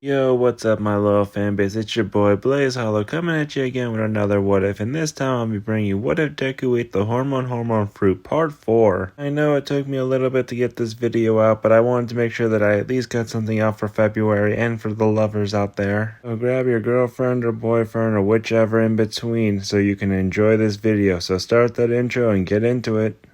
Yo, what's up, my loyal fan base? It's your boy Blaze Hollow coming at you again with another What If, and this time I'll be bringing you What If Deku ate the hormone fruit part 4. I know it took me a little bit to get this video out, but I wanted to make sure that I at least got something out for February and for the lovers out there. So grab your girlfriend or boyfriend or whichever in between so you can enjoy this video. So start that intro and get into it.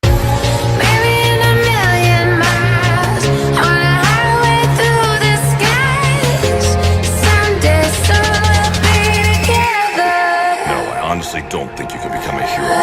I don't think you can become a hero.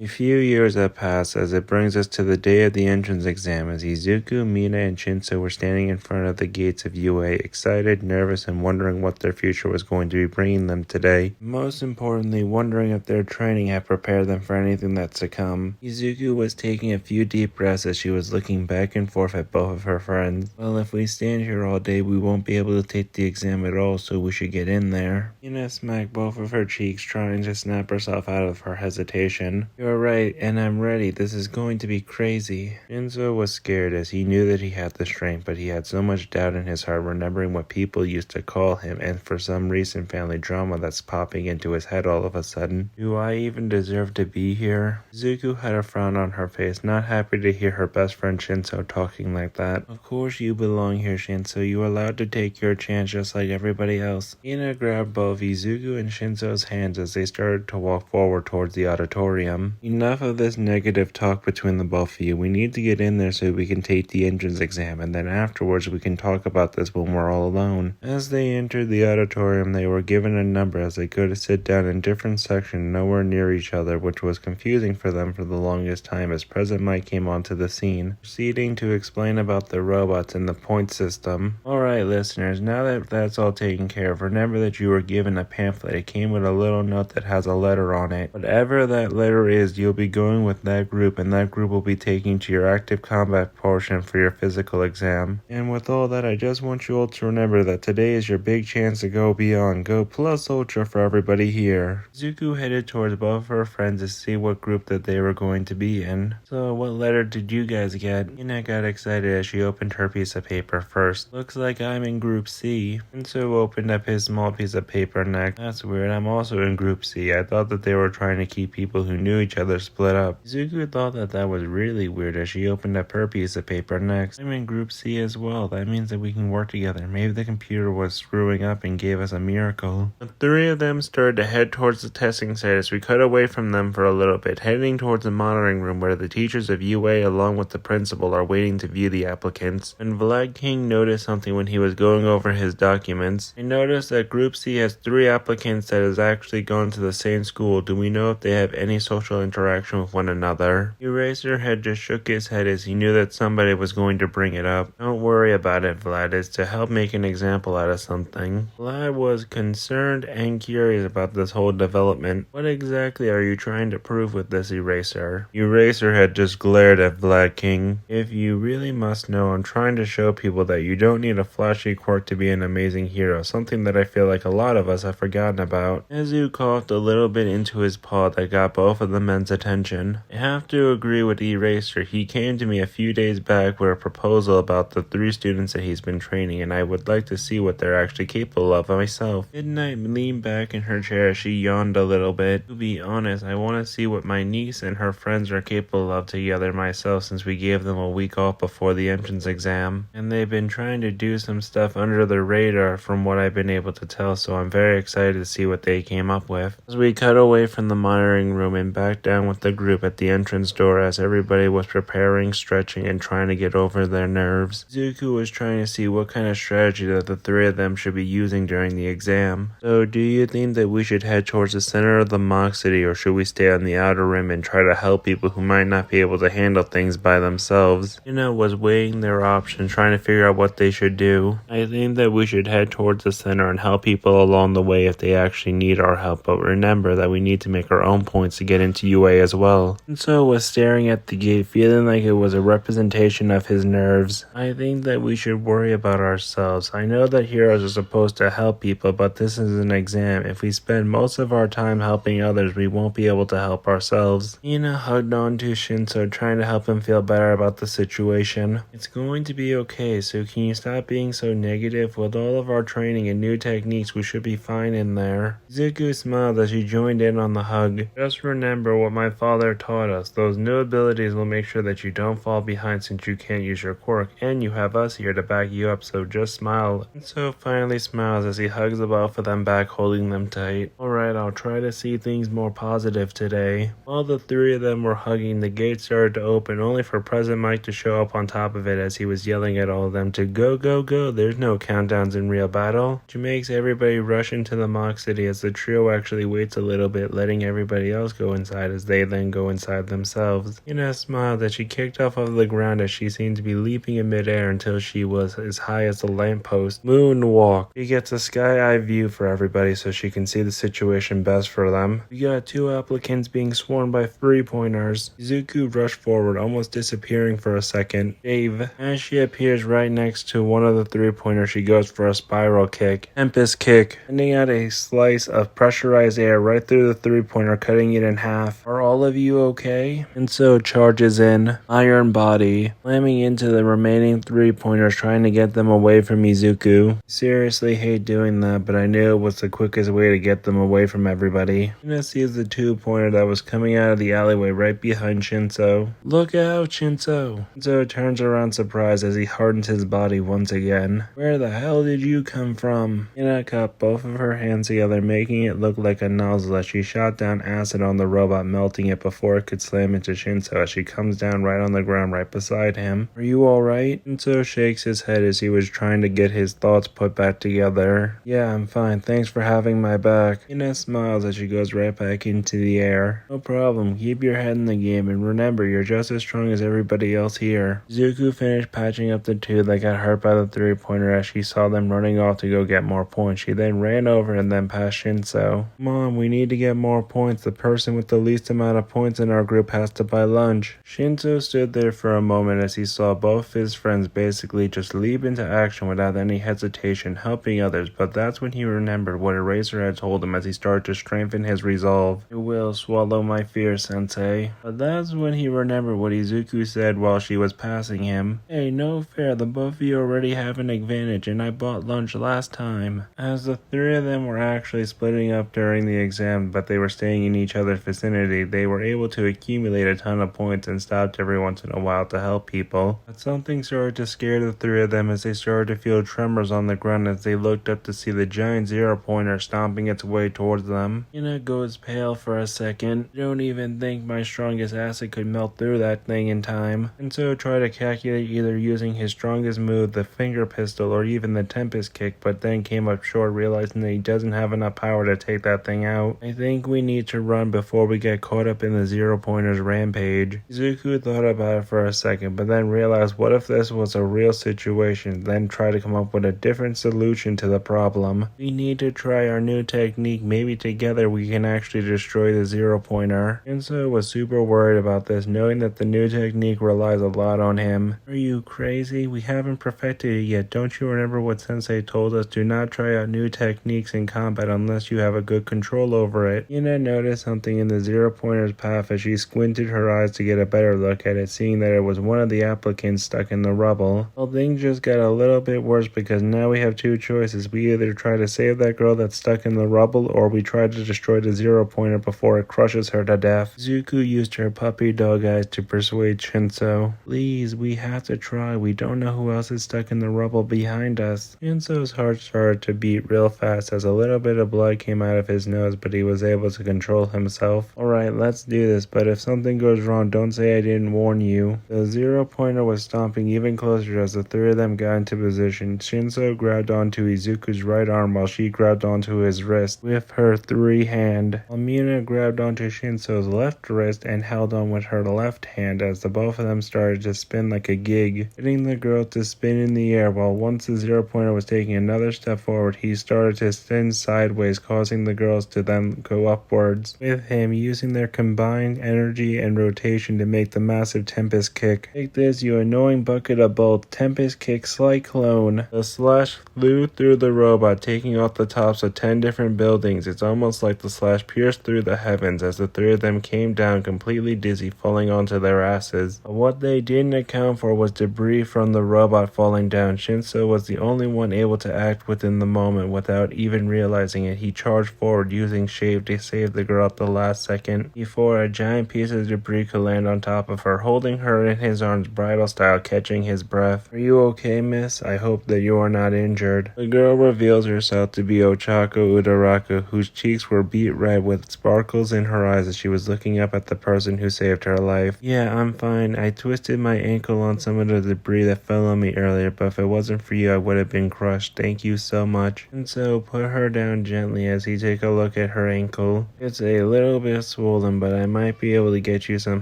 A few years have passed as it brings us to the day of the entrance exam as Izuku, Mina, and Shinso were standing in front of the gates of UA, excited, nervous, and wondering what their future was going to be bringing them today. Most importantly, wondering if their training had prepared them for anything that's to come. Izuku was taking a few deep breaths as she was looking back and forth at both of her friends. Well, if we stand here all day, we won't be able to take the exam at all, so we should get in there. Mina smacked both of her cheeks, trying to snap herself out of her hesitation. You're right, and I'm ready. This is going to be crazy. Shinso was scared as he knew that he had the strength, but he had so much doubt in his heart, remembering what people used to call him, and for some recent family drama that's popping into his head all of a sudden. Do I even deserve to be here? Zuko had a frown on her face, not happy to hear her best friend Shinso talking like that. Of course you belong here, Shinso. You're allowed to take your chance just like everybody else. Ina grabbed both Izuku and Shinso's hands as they started to walk forward towards the auditorium. Enough of this negative talk between the both of you. We need to get in there so we can take the entrance exam, and then afterwards we can talk about this when we're all alone. As they entered the auditorium, they were given a number as they go to sit down in different sections nowhere near each other, which was confusing for them for the longest time as President Mike came onto the scene, proceeding to explain about the robots and the point system. Alright listeners, now that that's all taken care of, remember that you were given a pamphlet. It came with a little note that has a letter on it. Whatever that letter is, you'll be going with that group, and that group will be taking to your active combat portion for your physical exam. And with all that, I just want you all to remember that today is your big chance to go beyond. Go plus ultra for everybody here. Zuko headed towards both of her friends to see what group that they were going to be in. So what letter did you guys get? Ina got excited as she opened her piece of paper first. Looks like I'm in group C. And so opened up his small piece of paper next. That's weird, I'm also in group C. I thought that they were trying to keep people who knew each other split up. Zuko thought that that was really weird as she opened up her piece of paper next. I'm in group C as well. That means that we can work together. Maybe the computer was screwing up and gave us a miracle. The three of them started to head towards the testing site as we cut away from them for a little bit, heading towards the monitoring room where the teachers of UA along with the principal are waiting to view the applicants. And Vlad King noticed something when he was going over his documents. He noticed that group C has 3 applicants that has actually gone to the same school. Do we know if they have any social interaction with one another? Eraserhead just shook his head as he knew that somebody was going to bring it up. Don't worry about it, Vlad. It's to help make an example out of something. Vlad was concerned and curious about this whole development. What exactly are you trying to prove with this eraser? Eraserhead just glared at Vlad King. If you really must know, I'm trying to show people that you don't need a flashy quirk to be an amazing hero, something that I feel like a lot of us have forgotten about. Nezu coughed a little bit into his paw that got both of the men's attention. I have to agree with Eraser. He came to me a few days back with a proposal about the 3 students that he's been training, and I would like to see what they're actually capable of myself. Midnight leaned back in her chair as she yawned a little bit. To be honest, I want to see what my niece and her friends are capable of together myself, since we gave them a week off before the entrance exam. And they've been trying to do some stuff under the radar from what I've been able to tell, so I'm very excited to see what they came up with. As we cut away from the monitoring room and back down with the group at the entrance door as everybody was preparing, stretching, and trying to get over their nerves. Zuko was trying to see what kind of strategy that the 3 of them should be using during the exam. So do you think that we should head towards the center of the mock city, or should we stay on the outer rim and try to help people who might not be able to handle things by themselves? Ina was weighing their options, trying to figure out what they should do. I think that we should head towards the center and help people along the way if they actually need our help, but remember that we need to make our own points to get into UA alleyway as well. Shinso was staring at the gate, feeling like it was a representation of his nerves. I think that we should worry about ourselves. I know that heroes are supposed to help people, but this is an exam. If we spend most of our time helping others, we won't be able to help ourselves. Ina hugged on to Shinso, trying to help him feel better about the situation. It's going to be okay, so can you stop being so negative? With all of our training and new techniques, we should be fine in there. Izuku smiled as she joined in on the hug. Just remember what my father taught us. Those new abilities will make sure that you don't fall behind since you can't use your quirk, and you have us here to back you up, so just smile. And so finally smiles as he hugs the both of them back, holding them tight. Alright, I'll try to see things more positive today. While the three of them were hugging, the gate started to open, only for President Mike to show up on top of it as he was yelling at all of them to go, go, go. There's no countdowns in real battle. Which makes everybody rush into the mock city as the trio actually waits a little bit, letting everybody else go inside as they then go inside themselves. Ina smiled as she kicked off of the ground as she seemed to be leaping in midair until she was as high as the lamppost. Moonwalk. She gets a sky-eye view for everybody so she can see the situation best for them. We got two applicants being sworn by 3-pointers. Izuku rushed forward, almost disappearing for a second. Dave. As she appears right next to one of the 3-pointers, she goes for a spiral kick. Tempest kick. Sending out a slice of pressurized air right through the 3-pointer, cutting it in half. Are all of you okay? And so charges in. Iron Body. Slamming into the remaining 3-pointers, trying to get them away from Izuku. Seriously hate doing that, but I knew it was the quickest way to get them away from everybody. Ina sees the 2-pointer that was coming out of the alleyway right behind Shinso. Look out, Shinso. Shinso turns around surprised as he hardens his body once again. Where the hell did you come from? Ina cupped both of her hands together, making it look like a nozzle as she shot down acid on the robot, melting it before it could slam into Shinso as she comes down right on the ground right beside him. Are you alright? Shinso shakes his head as he was trying to get his thoughts put back together. Yeah, I'm fine. Thanks for having my back. Ina smiles as she goes right back into the air. No problem. Keep your head in the game, and remember, you're just as strong as everybody else here. Izuku finished patching up the two that got hurt by the 3-pointer as she saw them running off to go get more points. She then ran over and then past Shinso. Mom, we need to get more points. The person with the least amount of points in our group has to buy lunch. Shinso stood there for a moment as he saw both his friends basically just leap into action without any hesitation, helping others, but that's when he remembered what Eraser had told him as he started to strengthen his resolve. I will swallow my fear, Sensei. But that's when he remembered what Izuku said while she was passing him. Hey, no fair, the both of you already have an advantage, and I bought lunch last time. As the three of them were actually splitting up during the exam, but they were staying in each other's vicinity, they were able to accumulate a ton of points and stopped every once in a while to help people. But something started to scare the three of them as they started to feel tremors on the ground as they looked up to see the giant 0-pointer stomping its way towards them. Ina goes pale for a second. I don't even think my strongest acid could melt through that thing in time. And so tried to calculate either using his strongest move, the finger pistol, or even the Tempest kick, but then came up short, realizing that he doesn't have enough power to take that thing out. I think we need to run before we get caught up in the 0-pointer's rampage. Izuku thought about it for a second, but then realized what if this was a real situation, then try to come up with a different solution to the problem. We need to try our new technique. Maybe together we can actually destroy the 0-pointer. Shinso was super worried about this, knowing that the new technique relies a lot on him. Are you crazy? We haven't perfected it yet. Don't you remember what Sensei told us? Do not try out new techniques in combat unless you have a good control over it. Ina noticed something in the 0-pointer's path as she squinted her eyes to get a better look at it, seeing that it was one of the applicants stuck in the rubble. Well, things just got a little bit worse because now we have two choices. We either try to save that girl that's stuck in the rubble, or we try to destroy the 0-pointer before it crushes her to death. Zuku used her puppy dog eyes to persuade Shinso. Please, we have to try. We don't know who else is stuck in the rubble behind us. Shinso's heart started to beat real fast as a little bit of blood came out of his nose, but he was able to control himself. Alright, let's do this, but if something goes wrong, don't say I didn't warn you. The 0-pointer was stomping even closer as the three of them got into position. Shinso grabbed onto Izuku's right arm while she grabbed onto his wrist with her 3-hand. Amina grabbed onto Shinso's left wrist and held on with her left hand as the both of them started to spin like a gig, getting the girl to spin in the air while once the 0-pointer was taking another step forward, he started to spin sideways, causing the girls to then go upwards with him, using using their combined energy and rotation to make the massive Tempest Kick. Take this, you annoying bucket of both. Tempest Kick Cyclone. The slash flew through the robot, taking off the tops of 10 different buildings. It's almost like the slash pierced through the heavens as the three of them came down completely dizzy, falling onto their asses. But what they didn't account for was debris from the robot falling down. Shinso was the only one able to act within the moment without even realizing it. He charged forward using Shave to save the girl at the last second before a giant piece of debris could land on top of her, holding her in his arms bridal style, catching his breath. Are you okay, miss? I hope that you are not injured. The girl reveals herself to be Ochako Udaraku, whose cheeks were beet red with sparkles in her eyes as she was looking up at the person who saved her life. Yeah, I'm fine. I twisted my ankle on some of the debris that fell on me earlier, but if it wasn't for you, I would have been crushed. Thank you so much. And so put her down gently as he take a look at her ankle. It's a little bit swollen, but I might be able to get you some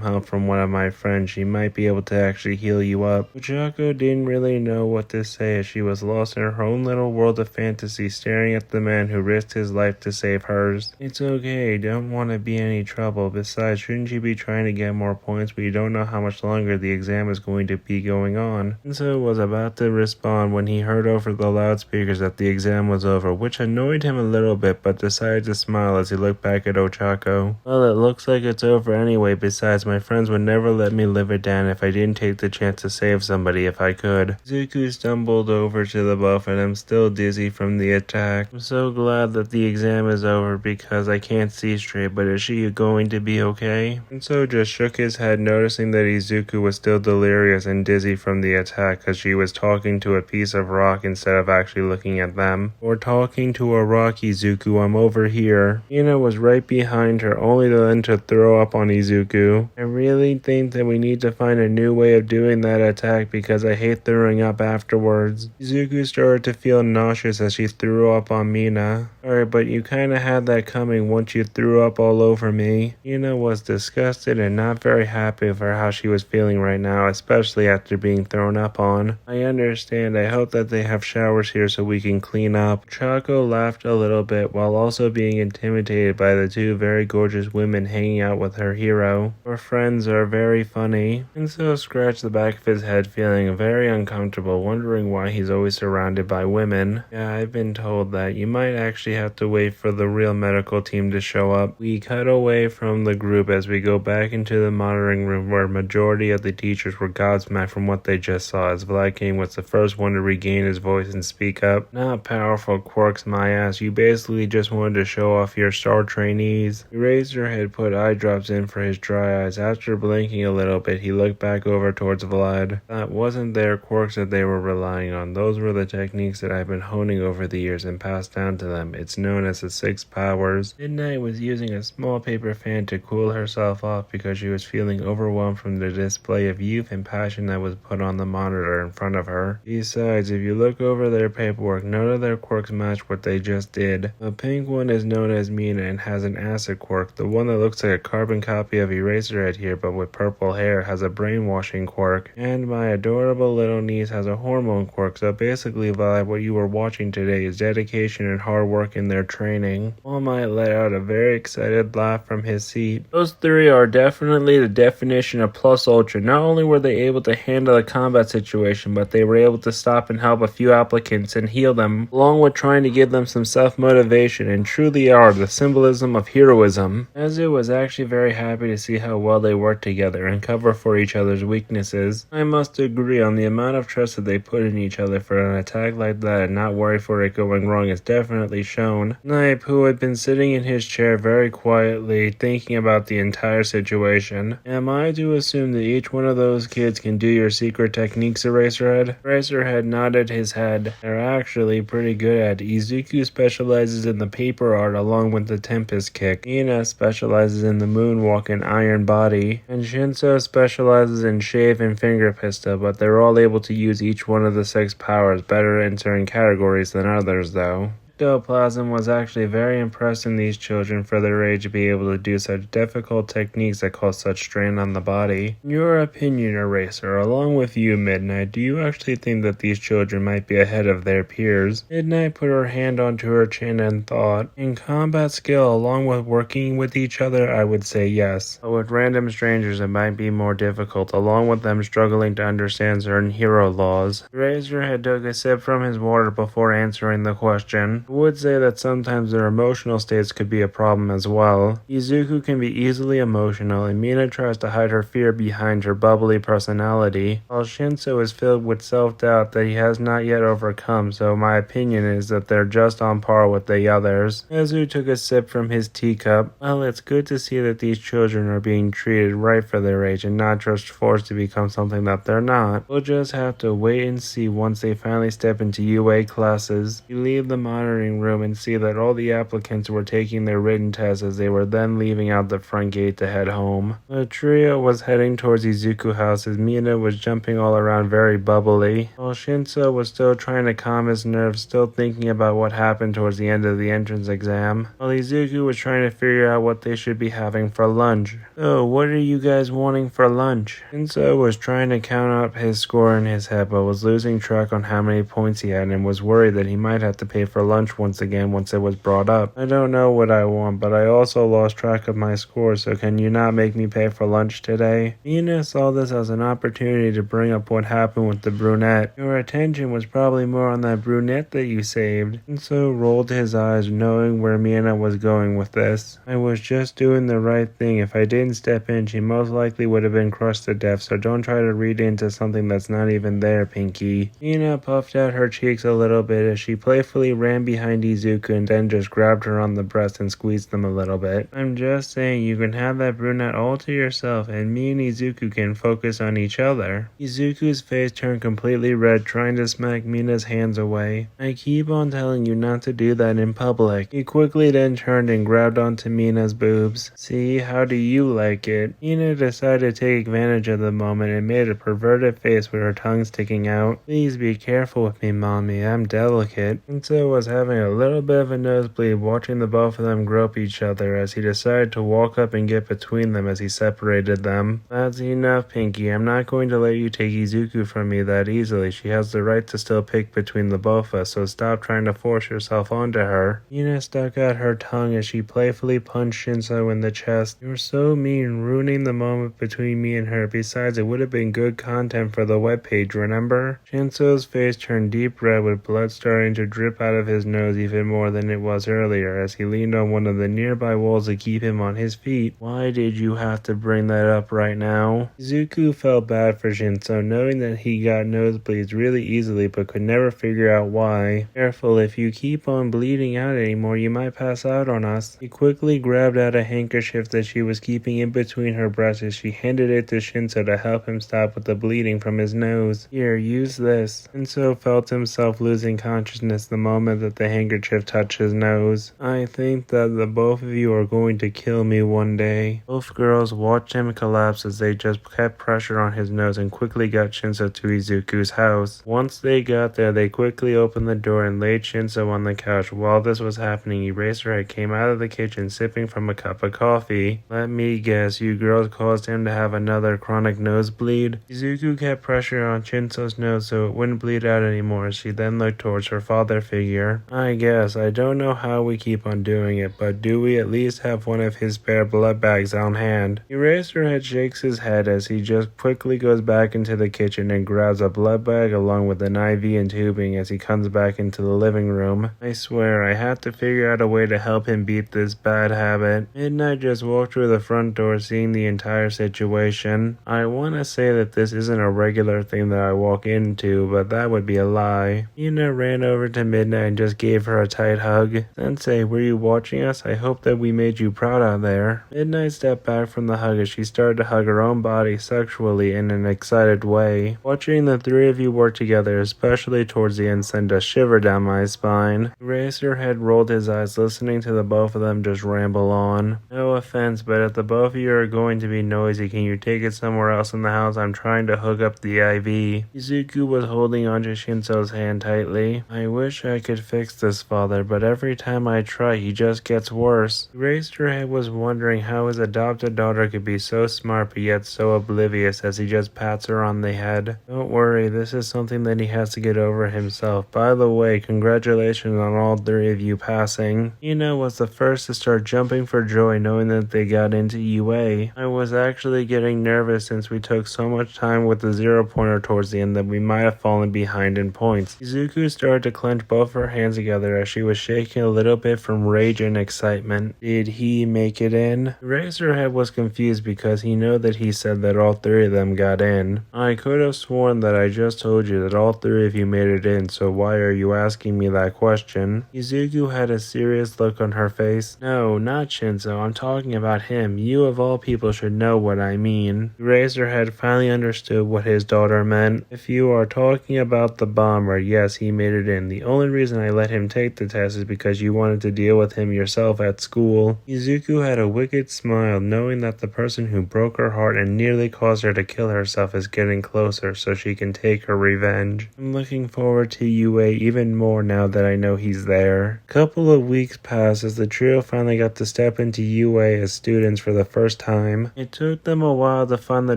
help from one of my friends. She might be able to actually heal you up. Ochako didn't really know what to say as she was lost in her own little world of fantasy, staring at the man who risked his life to save hers. It's okay, don't want to be any trouble. Besides, shouldn't you be trying to get more points? We don't know how much longer the exam is going to be going on. Shinso was about to respond when he heard over the loudspeakers that the exam was over, which annoyed him a little bit, but decided to smile as he looked back at Ochako. Well, it looks like it's over anyway. Besides, my friends would never let me live it down if I didn't take the chance to save somebody if I could. Zuko stumbled over to the both of them, still dizzy from the attack. I'm so glad that the exam is over because I can't see straight, but is she going to be okay? And so just shook his head, noticing that Izuku was still delirious and dizzy from the attack because she was talking to a piece of rock instead of actually looking at them. Or talking to a rock, Izuku, I'm over here. Ina was right behind her, only then to throw up on Izuku. I really think that we need to find a new way of doing that attack because I hate throwing up afterwards. Izuku started to feel nauseous as she threw up on Mina. Alright, but you kinda had that coming once you threw up all over me. Ina was disgusted and not very happy for how she was feeling right now, especially after being thrown up on. I understand. I hope that they have showers here so we can clean up. Chaco laughed a little bit while also being intimidated by the two very gorgeous women hanging out with her hero. Her friends are very funny. And so scratched the back of his head, feeling very uncomfortable, wondering why he's always surrounded by women. Yeah, I've been told that. You might actually have to wait for the real medical team to show up. We cut away from the group as we go back into the monitoring room where majority of the teachers were gobsmacked from what they just saw as Vlad King was the first one to regain his voice and speak up. Not powerful quirks, my ass. You basically just wanted to show off your star trainees. He raised her head, put eye drops in for his dry eyes. After blinking a little bit, he looked back over towards Vlad. That wasn't their quirks that they were relying on. Those were the techniques that I've been honing over the years and passed down to them. It's known as the 6 powers. Midnight was using a small paper fan to cool herself off because she was feeling overwhelmed from the display of youth and passion that was put on the monitor in front of her. Besides, if you look over their paperwork, none of their quirks match what they just did. The pink one is known as Mina and has an acid quirk. The one that looks like a carbon copy of Eraserhead here but with purple hair has a brainwashing quirk. And my adorable little niece has a hormone quirk. So basically, Vlad, what you were watching today is dedication and hard work in their training. All Might let out a very excited laugh from his seat. Those three are definitely the definition of plus ultra. Not only were they able to handle a combat situation, but they were able to stop and help a few applicants and heal them, along with trying to give them some self-motivation, and truly are the symbolism of heroism. Kazu was actually very happy to see how well they worked together and cover for each other's weaknesses. I must agree on the amount of trust that they put in each other for an attack like that and not worry for it going wrong is definitely shown. Knipe, who had been sitting in his chair very quietly, thinking about the entire situation. Am I to assume that each one of those kids can do your secret techniques, Eraserhead? Eraserhead nodded his head. They're actually pretty good at it. Izuku specializes in the paper art along with the Tempest Kick. Ina specializes in the moonwalk and iron body. And Shinso specializes in shave and finger pistol, but they're all able to use each one of the 6 powers better in certain categories than others though. ectoplasm was actually very impressing these children for their age to be able to do such difficult techniques that cause such strain on the body. In your opinion, Eraser, along with you, Midnight, do you actually think that these children might be ahead of their peers? Midnight put her hand onto her chin and thought, in combat skill along with working with each other, I would say yes. But with random strangers it might be more difficult, along with them struggling to understand certain hero laws. Razorhead took a sip from his water before answering the question. I would say that sometimes their emotional states could be a problem as well. Izuku can be easily emotional, and Mina tries to hide her fear behind her bubbly personality, while Shinso is filled with self-doubt that he has not yet overcome, so my opinion is that they're just on par with the others. Nezu took a sip from his teacup. Well, it's good to see that these children are being treated right for their age and not just forced to become something that they're not. We'll just have to wait and see once they finally step into UA classes. You leave the monitoring room and see that all the applicants were taking their written tests as they were then leaving out the front gate to head home. The trio was heading towards Izuku House as Mina was jumping all around very bubbly, while Shinso was still trying to calm his nerves, still thinking about what happened towards the end of the entrance exam, while Izuku was trying to figure out what they should be having for lunch. So, what are you guys wanting for lunch? Shinso was trying to count up his score in his head, but was losing track on how many points he had and was worried that he might have to pay for lunch once again once it was brought up. I don't know what I want, but I also lost track of my score, so can you not make me pay for lunch today? Mina saw this as an opportunity to bring up what happened with the brunette. Your attention was probably more on that brunette that you saved. Shinso rolled his eyes, knowing where Mina was going with this. I was just doing the right thing. If I didn't step in, she most likely would have been crushed to death, so don't try to read into something that's not even there, Pinky. Mina puffed out her cheeks a little bit as she playfully ran behind Izuku and then just grabbed her on the breast and squeezed them a little bit. I'm just saying you can have that brunette all to yourself and me and Izuku can focus on each other. Izuku's face turned completely red, trying to smack Mina's hands away. I keep on telling you not to do that in public. He quickly then turned and grabbed onto Mina's boobs. See, how do you like it? Mina decided to take advantage of the moment and made a perverted face with her tongue sticking out. Please be careful with me, mommy, I'm delicate. Shinso was having a little bit of a nosebleed watching the both of them grope each other as he decided to walk up and get between them as he separated them. That's enough, Pinky. I'm not going to let you take Izuku from me that easily. She has the right to still pick between the both of us, so stop trying to force yourself onto her. Mina stuck out her tongue as she playfully punched Shinso in the chest. You're so mean, ruining the moment between me and her. Besides, it would have been good content for the webpage, remember? Shinso's face turned deep red with blood starting to drip out of his nose even more than it was earlier as he leaned on one of the nearby walls to keep him on his feet. Why did you have to bring that up right now? Izuku felt bad for Shinso, knowing that he got nosebleeds really easily but could never figure out why. Careful, if you keep on bleeding out anymore, you might pass out on us. He quickly grabbed out a handkerchief that she was keeping in between her breasts as she handed it to Shinso to help him stop with the bleeding from his nose. Here, use this. Shinso felt himself losing consciousness the moment that the handkerchief touched his nose. I think that the both of you are going to kill me one day. Both girls watched him collapse as they just kept pressure on his nose and quickly got Shinso to Izuku's house. Once they got there, they quickly opened the door and laid Shinso on the couch. While this was happening, Eraserhead came out of the kitchen sipping from a cup of coffee. Let me guess, you girls caused him to have another chronic nosebleed? Izuku kept pressure on Shinso's nose so it wouldn't bleed out anymore. She then looked towards her father figure. I guess, I don't know how we keep on doing it, but do we at least have one of his spare blood bags on hand? Eraserhead shakes his head as he just quickly goes back into the kitchen and grabs a blood bag along with an IV and tubing as he comes back into the living room. I swear, I have to figure out a way to help him beat this bad habit. Midnight just walked through the front door seeing the entire situation. I want to say that this isn't a regular thing that I walk into, but that would be a lie. Mina ran over to Midnight and just gave her a tight hug. Sensei, were you watching us? I hope that we made you proud out there. Midnight stepped back from the hug as she started to hug her own body sexually in an excited way. Watching the three of you work together, especially towards the end, sent a shiver down my spine. Eraserhead rolled his eyes, listening to the both of them just ramble on. No offense, but if the both of you are going to be noisy, can you take it somewhere else in the house? I'm trying to hook up the IV. Izuku was holding onto Shinso's hand tightly. I wish I could fix fix this, father, but every time I try, he just gets worse. He raised her head, was wondering how his adopted daughter could be so smart but yet so oblivious as he just pats her on the head. Don't worry, this is something that he has to get over himself. By the way, congratulations on all three of you passing. Mina was the first to start jumping for joy knowing that they got into UA. I was actually getting nervous since we took so much time with the 0-pointer towards the end that we might have fallen behind in points. Izuku started to clench both her hands together as she was shaking a little bit from rage and excitement. Did he make it in? Razorhead was confused because he knew that he said that all three of them got in. I could have sworn that I just told you that all three of you made it in, so why are you asking me that question? Izuku had a serious look on her face. No, not Shinzo, I'm talking about him. You of all people should know what I mean. Razorhead finally understood what his daughter meant. If you are talking about the bomber, yes, he made it in. The only reason I let him take the test is because you wanted to deal with him yourself at school. Izuku had a wicked smile, knowing that the person who broke her heart and nearly caused her to kill herself is getting closer so she can take her revenge. I'm looking forward to UA even more now that I know he's there. A couple of weeks passed as the trio finally got to step into UA as students for the first time. It took them a while to find the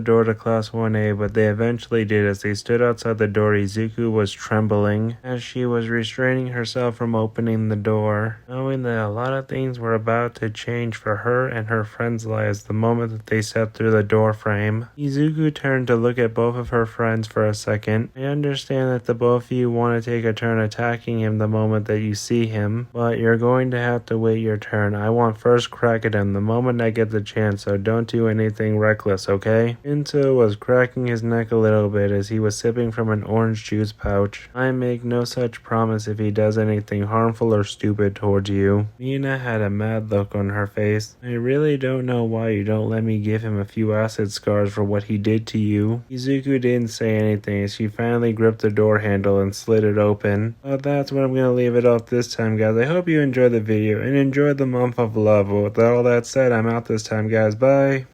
door to Class 1A, but they eventually did. As they stood outside the door, Izuku was trembling as she was restraining herself from opening the door, knowing that a lot of things were about to change for her and her friends' lives the moment that they stepped through the door frame. Izuku turned to look at both of her friends for a second. I understand that the both of you want to take a turn attacking him the moment that you see him, but you're going to have to wait your turn. I want first crack at him the moment I get the chance, so don't do anything reckless, okay? Shinzo was cracking his neck a little bit as he was sipping from an orange juice pouch. I make no such promise if he does anything harmful or stupid towards you. Mina had a mad look on her face. I really don't know why you don't let me give him a few acid scars for what he did to you. Izuku didn't say anything as she finally gripped the door handle and slid it open. But that's where I'm going to leave it off this time, guys. I hope you enjoyed the video and enjoyed the month of love. With all that said, I'm out this time, guys. Bye.